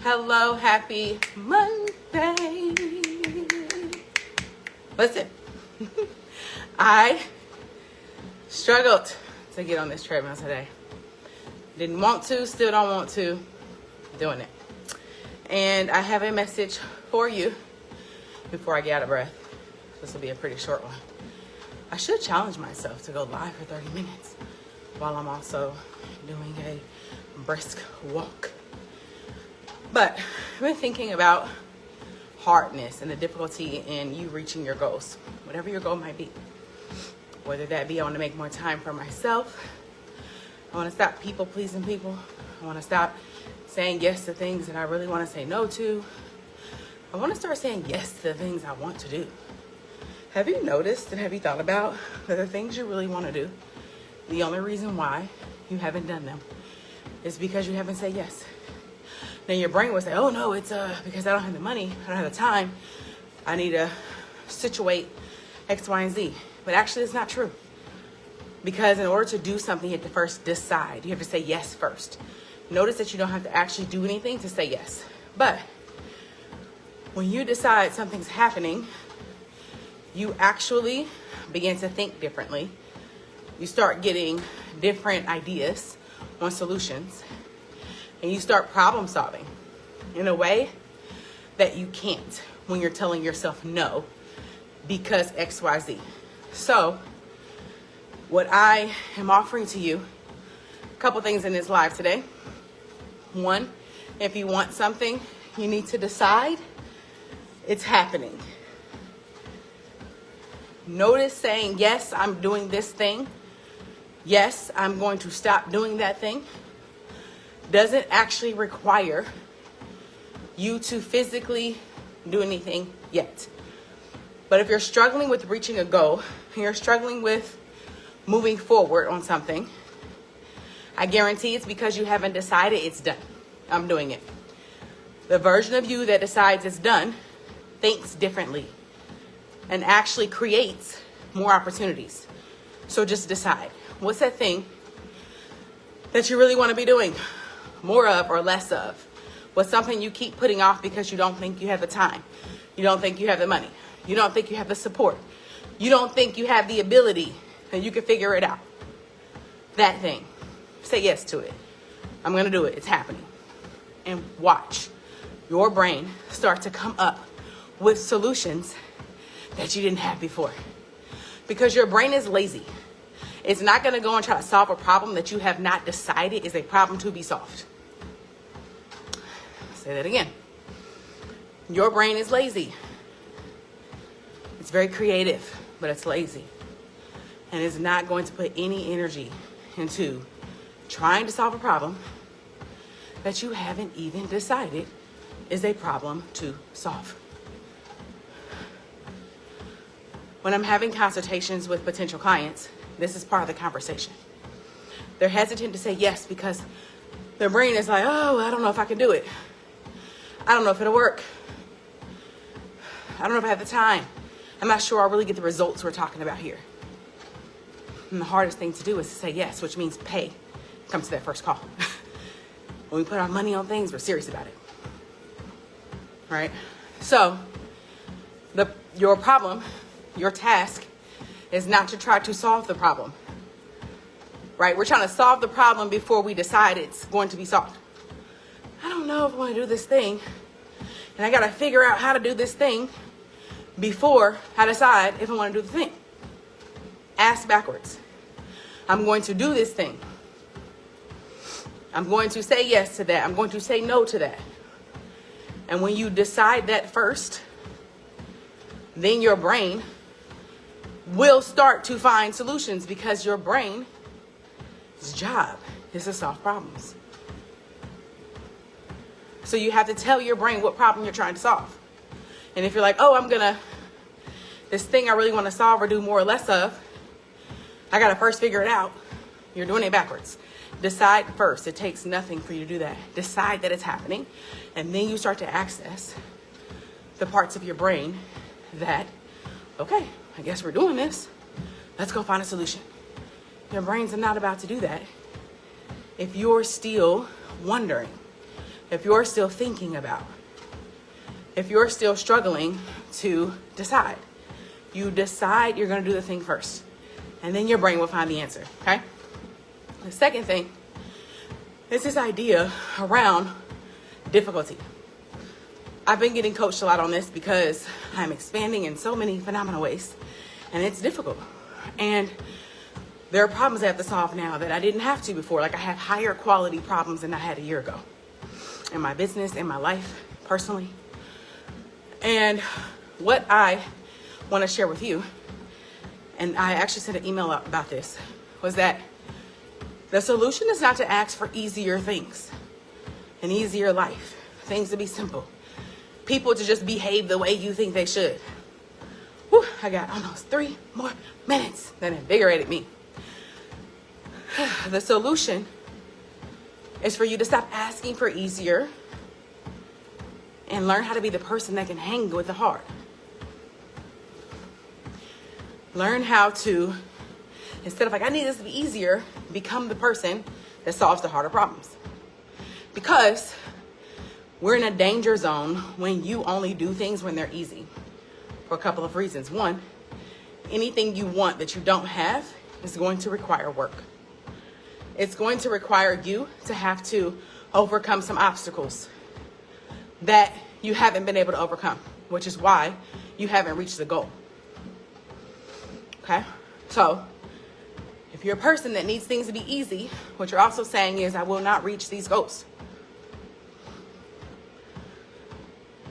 Hello, happy Monday. Listen, I struggled to get on this treadmill today. Didn't want to, still don't want to, doing it. And I have a message for you before I get out of breath. This will be a pretty short one. I should challenge myself to go live for 30 minutes while I'm also doing a brisk walk. But I've been thinking about hardness and the difficulty in you reaching your goals, whatever your goal might be. Whether that be I want to make more time for myself, I want to stop people pleasing people, I want to stop saying yes to things that I really want to say no to. I want to start saying yes to the things I want to do. Have you noticed and have you thought about that the things you really want to do, the only reason why you haven't done them is because you haven't said yes? Then your brain will say, oh no, it's because I don't have the money, I don't have the time, I need to situate X, Y, and Z. But actually it's not true. Because in order to do something, you have to first decide. You have to say yes first. Notice that you don't have to actually do anything to say yes. But when you decide something's happening, you actually begin to think differently. You start getting different ideas on solutions. And you start problem solving in a way that you can't when you're telling yourself no because X, Y, Z. So what I am offering to you, a couple things in this live today. One, if you want something, you need to decide it's happening. Notice saying, yes, I'm doing this thing. Yes, I'm going to stop doing that thing. Doesn't actually require you to physically do anything yet. But if you're struggling with reaching a goal, and you're struggling with moving forward on something, I guarantee it's because you haven't decided it's done. I'm doing it. The version of you that decides it's done thinks differently and actually creates more opportunities. So just decide. What's that thing that you really want to be doing more of or less of? What's something you keep putting off because you don't think you have the time? You don't think you have the money? You don't think you have the support? You don't think you have the ability and you can figure it out? That thing. Say yes to it. I'm going to do it. It's happening. And watch your brain start to come up with solutions that you didn't have before. Because your brain is lazy. It's not going to go and try to solve a problem that you have not decided is a problem to be solved. Say that again. Your brain is lazy. It's very creative, but it's lazy. And it's not going to put any energy into trying to solve a problem that you haven't even decided is a problem to solve. When I'm having consultations with potential clients, this is part of the conversation. They're hesitant to say yes because their brain is like, oh, I don't know if I can do it. I don't know if it'll work. I don't know if I have the time. I'm not sure I'll really get the results we're talking about here. And the hardest thing to do is to say yes, which means pay. Comes to that first call. When we put our money on things, we're serious about it. Right? So, your problem, your task, is not to try to solve the problem. Right? We're trying to solve the problem before we decide it's going to be solved. I don't know if I want to do this thing. And I got to figure out how to do this thing before I decide if I want to do the thing. Ask backwards. I'm going to do this thing. I'm going to say yes to that. I'm going to say no to that. And when you decide that first, then your brain will start to find solutions because your brain's job is to solve problems. So you have to tell your brain what problem you're trying to solve. And if you're like, oh, this thing I really want to solve or do more or less of, I got to first figure it out. You're doing it backwards. Decide first. It takes nothing for you to do that. Decide that it's happening. And then you start to access the parts of your brain that, okay, I guess we're doing this. Let's go find a solution. Your brain's not about to do that if you're still wondering. if you're still thinking about, if you're still struggling to decide. You decide you're going to do the thing first, and then your brain will find the answer, okay? The second thing is this idea around difficulty. I've been getting coached a lot on this because I'm expanding in so many phenomenal ways, and it's difficult. And there are problems I have to solve now that I didn't have to before. Like I have higher quality problems than I had a year ago in my business, in my life, personally. And what I want to share with you, and I actually sent an email out about this, was that the solution is not to ask for easier things, an easier life, things to be simple, people to just behave the way you think they should. Whew, I got almost 3 more minutes. That invigorated me. The solution is for you to stop asking for easier and learn how to be the person that can hang with the hard. Learn how to, instead of like, I need this to be easier, become the person that solves the harder problems. Because we're in a danger zone when you only do things when they're easy, for a couple of reasons. One, anything you want that you don't have is going to require work. It's going to require you to have to overcome some obstacles that you haven't been able to overcome, which is why you haven't reached the goal. Okay? So, if you're a person that needs things to be easy, what you're also saying is, I will not reach these goals.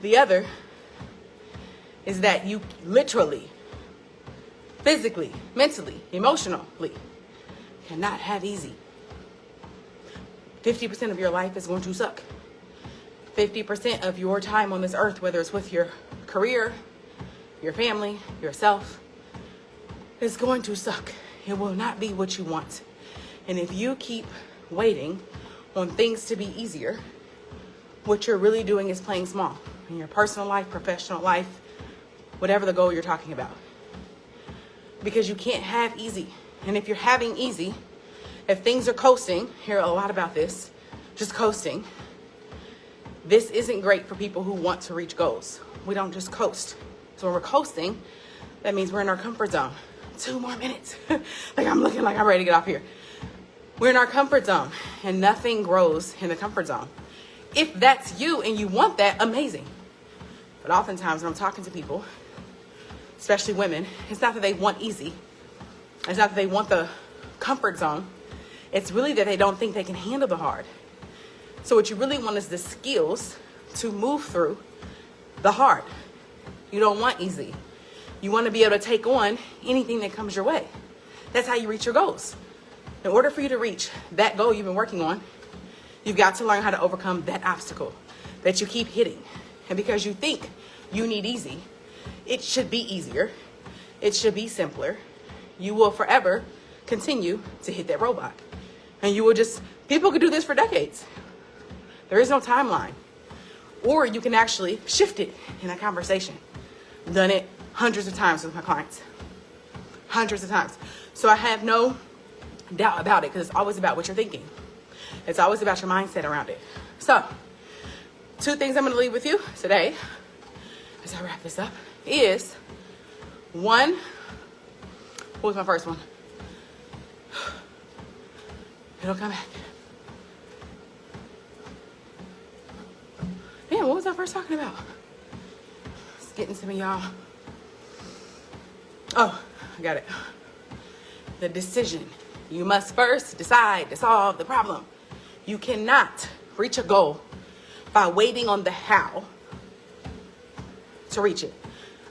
The other is that you literally, physically, mentally, emotionally cannot have easy. 50% of your life is going to suck. 50% of your time on this earth, whether it's with your career, your family, yourself, is going to suck. It will not be what you want. And if you keep waiting on things to be easier, what you're really doing is playing small in your personal life, professional life, whatever the goal you're talking about. Because you can't have easy. And if you're having easy, if things are coasting, hear a lot about this, just coasting, this isn't great for people who want to reach goals. We don't just coast. So when we're coasting, that means we're in our comfort zone. 2 more minutes. Like I'm looking like I'm ready to get off here. We're in our comfort zone and nothing grows in the comfort zone. If that's you and you want that, amazing. But oftentimes when I'm talking to people, especially women, it's not that they want easy. It's not that they want the comfort zone. It's really that they don't think they can handle the hard. So what you really want is the skills to move through the hard. You don't want easy. You want to be able to take on anything that comes your way. That's how you reach your goals. In order for you to reach that goal you've been working on, you've got to learn how to overcome that obstacle that you keep hitting. And because you think you need easy, it should be easier. It should be simpler. You will forever continue to hit that roadblock. And you will just, people could do this for decades. There is no timeline. Or you can actually shift it in a conversation. Done it hundreds of times with my clients. Hundreds of times. So I have no doubt about it because it's always about what you're thinking. It's always about your mindset around it. So, 2 things I'm going to leave with you today as I wrap this up is, 1, what was my first one? It'll come back. Man, what was I first talking about? It's getting to me, y'all. Oh, I got it. The decision. You must first decide to solve the problem. You cannot reach a goal by waiting on the how to reach it.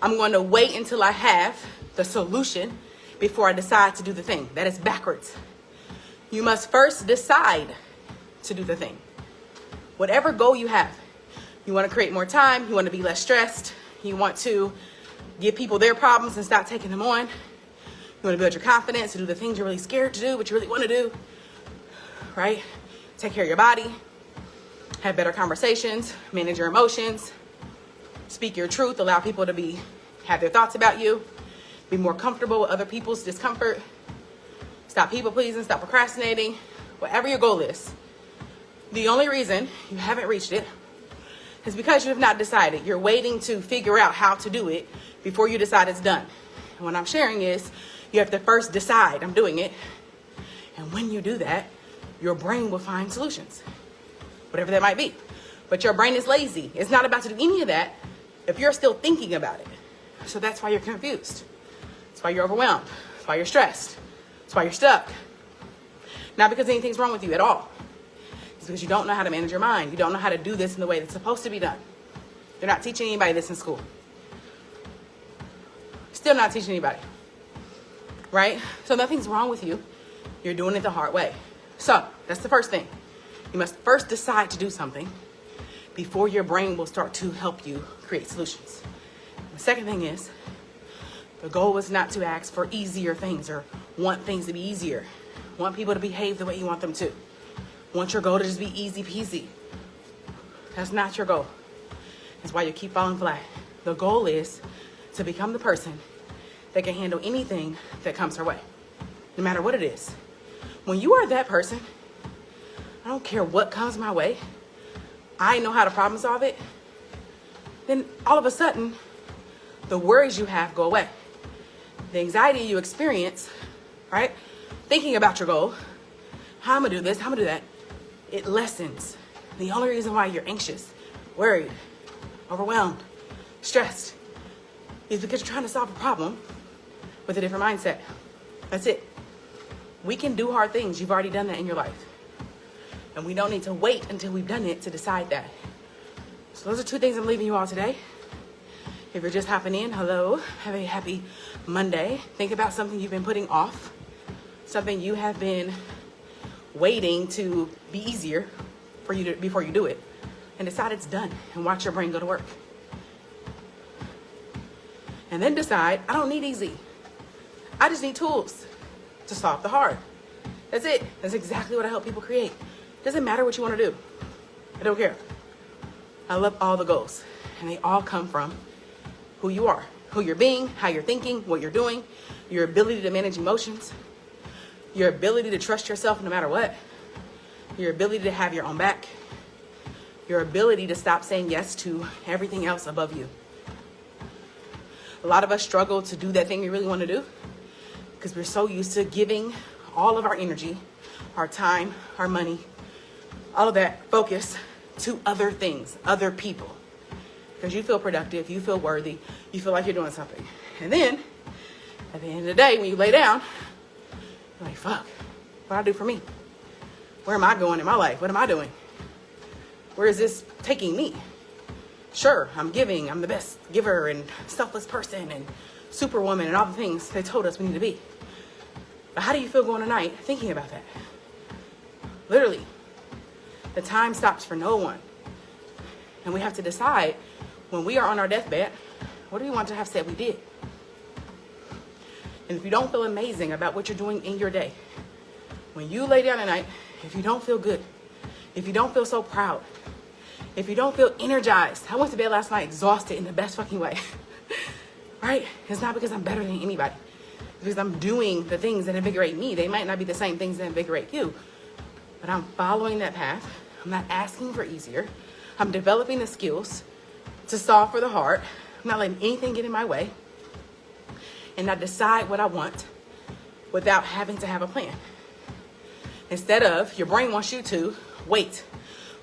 I'm going to wait until I have the solution before I decide to do the thing. That is backwards. You must first decide to do the thing. Whatever goal you have, you want to create more time, you want to be less stressed, you want to give people their problems and stop taking them on, you want to build your confidence to do the things you're really scared to do, but you really want to do, right? Take care of your body, have better conversations, manage your emotions, speak your truth, allow people to have their thoughts about you, be more comfortable with other people's discomfort, stop people pleasing, stop procrastinating, whatever your goal is. The only reason you haven't reached it is because you have not decided. You're waiting to figure out how to do it before you decide it's done. And what I'm sharing is you have to first decide, I'm doing it. And when you do that, your brain will find solutions, whatever that might be. But your brain is lazy. It's not about to do any of that if you're still thinking about it. So that's why you're confused. That's why you're overwhelmed. That's why you're stressed. That's why you're stuck. Not because anything's wrong with you at all. It's because you don't know how to manage your mind. You don't know how to do this in the way that's supposed to be done. They're not teaching anybody this in school. Still not teaching anybody. Right? So nothing's wrong with you. You're doing it the hard way. So that's the first thing. You must first decide to do something before your brain will start to help you create solutions. The second thing is, the goal is not to ask for easier things or want things to be easier. Want people to behave the way you want them to. Want your goal to just be easy peasy. That's not your goal. That's why you keep falling flat. The goal is to become the person that can handle anything that comes her way, no matter what it is. When you are that person, I don't care what comes my way, I know how to problem solve it, then all of a sudden, the worries you have go away. The anxiety you experience, right? Thinking about your goal, how I'm gonna do this, how I'm gonna do that, it lessens. The only reason why you're anxious, worried, overwhelmed, stressed, is because you're trying to solve a problem with a different mindset. That's it. We can do hard things. You've already done that in your life. And we don't need to wait until we've done it to decide that. So those are two things I'm leaving you all today. If you're just hopping in, hello, have a happy Monday. Think about something you've been putting off, something you have been waiting to be easier for you to, before you do it, and decide it's done and watch your brain go to work. And then decide, I don't need easy. I just need tools to solve the hard. That's it. That's exactly what I help people create. Doesn't matter what you want to do. I don't care. I love all the goals, and they all come from who you are, who you're being, how you're thinking, what you're doing, your ability to manage emotions, your ability to trust yourself no matter what, your ability to have your own back, your ability to stop saying yes to everything else above you. A lot of us struggle to do that thing we really want to do because we're so used to giving all of our energy, our time, our money, all of that focus to other things, other people. Because you feel productive, you feel worthy, you feel like you're doing something. And then, at the end of the day, when you lay down, you're like, fuck, what do I do for me? Where am I going in my life? What am I doing? Where is this taking me? Sure, I'm giving, I'm the best giver and selfless person and superwoman and all the things they told us we need to be. But how do you feel going tonight thinking about that? Literally, the time stops for no one. And we have to decide when we are on our deathbed, what do we want to have said we did? And if you don't feel amazing about what you're doing in your day, when you lay down at night, if you don't feel good, if you don't feel so proud, if you don't feel energized, I went to bed last night exhausted in the best fucking way, right? It's not because I'm better than anybody. It's because I'm doing the things that invigorate me. They might not be the same things that invigorate you, but I'm following that path. I'm not asking for easier. I'm developing the skills to solve for the hard. I'm not letting anything get in my way. And I decide what I want without having to have a plan. Instead of, your brain wants you to wait.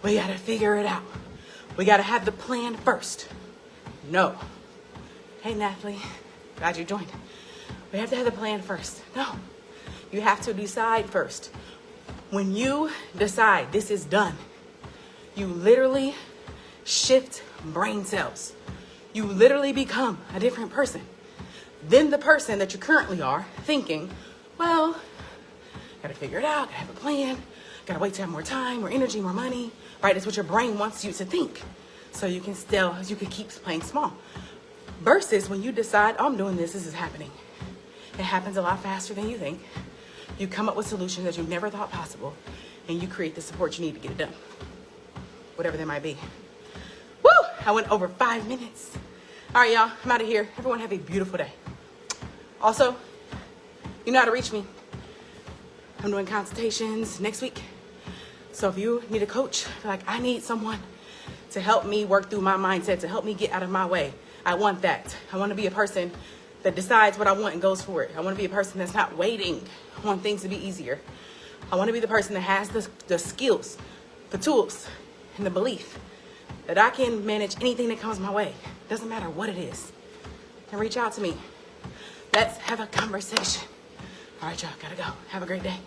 We gotta figure it out. We gotta have the plan first. No. Hey, Natalie, glad you joined. We have to have the plan first. No. You have to decide first. When you decide this is done, you literally shift brain cells. You literally become a different person than the person that you currently are, thinking, well, gotta figure it out, gotta have a plan, gotta wait to have more time, more energy, more money, right? It's what your brain wants you to think. So you can keep playing small. Versus when you decide, oh, I'm doing this is happening. It happens a lot faster than you think. You come up with solutions that you never thought possible, and you create the support you need to get it done. Whatever that might be. Woo! I went over 5 minutes. All right, y'all, I'm out of here. Everyone have a beautiful day. Also, you know how to reach me. I'm doing consultations next week. So if you need a coach, like I need someone to help me work through my mindset, to help me get out of my way. I want that. I want to be a person that decides what I want and goes for it. I want to be a person that's not waiting. I want things to be easier. I want to be the person that has the skills, the tools, and the belief that I can manage anything that comes my way. Doesn't matter what it is. And reach out to me. Let's have a conversation. All right, y'all, gotta go. Have a great day.